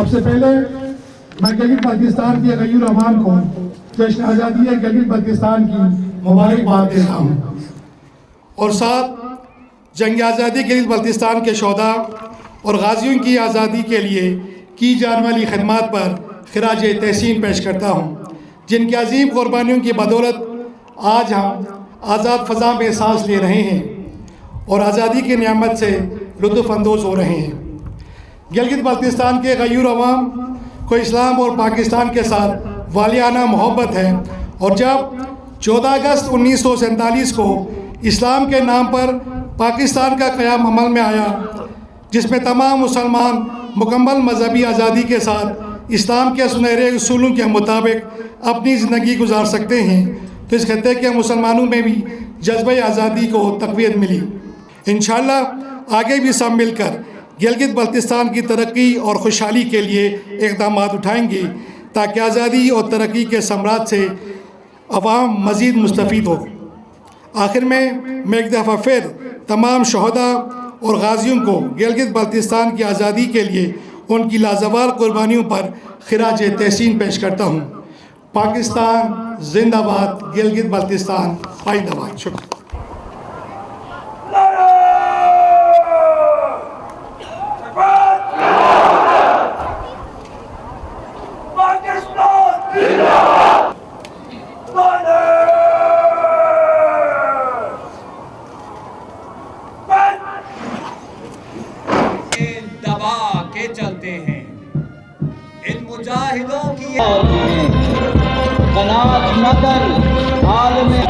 सबसे पहले मैं गिलगित बल्तिस्तान के गयूर अवाम को जश्न आज़ादी गिलगित बल्तिस्तान की मुबारकबाद देता हूँ और साथ जंग आज़ादी गिलगित बल्तिस्तान के शोधा और गाजियों की आज़ादी के लिए की जाने वाली खदमात पर खिराज तहसीन पेश करता हूँ, जिनकी अजीम कुर्बानियों की बदौलत आज हम आज़ाद फ़ज़ा में सांस ले रहे हैं और आज़ादी की नियामत से लुत्फ़ अंदोज़ हो रहे हैं। गिलगित बल्तिस्तान के गयूर अवाम को इस्लाम और पाकिस्तान के साथ वालियाना मोहब्बत है और जब 14 अगस्त 1947 को इस्लाम के नाम पर पाकिस्तान का क़याम अमल में आया, जिसमें तमाम मुसलमान मुकम्मल मजहबी आज़ादी के साथ इस्लाम के सुनहरे उसूलों के मुताबिक अपनी ज़िंदगी गुजार सकते हैं, तो इस खत्ते के मुसलमानों में भी जज्बे आज़ादी को तक़वियत मिली। इंशाअल्लाह आगे भी सब मिलकर गिलगित बल्तिस्तान की तरक्की और खुशहाली के लिए इक़दाम उठाएंगे ताकि आज़ादी और तरक्की के सम्राट से अवाम मज़ीद मुस्तफ़ीद हो। आखिर में मैं एक दफ़ा फिर तमाम शहदा और गाजियों को गिलगित बल्तिस्तान की आज़ादी के लिए उनकी लाजवाब कुर्बानियों पर खिराज तहसीन पेश करता हूँ। पाकिस्तान जिंदाबाद, गिलगित बल्तिस्तान पाइंदाबाद। शुक्रिया। दबा के चलते हैं इन मुजाहिदों की कनात नदर हाल में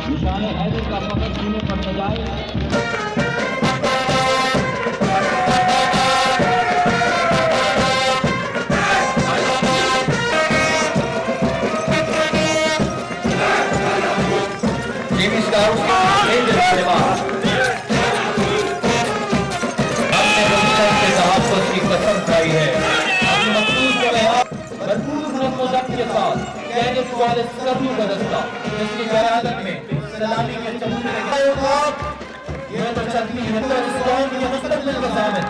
निशान-ए-हैदर का फकर सीने पर सजाए। हमने भविष्य के तहफ़्फ़ुज़ की कसम खाई है, अपने मखसूस भरपूर नज़्म के साथ कहने वाले सभी का दस्ता जिसकी क़यादत में सलामी के चमूने ये तो चलती है, तो इस कौम की मुस्तक़बिल का ज़ामिन।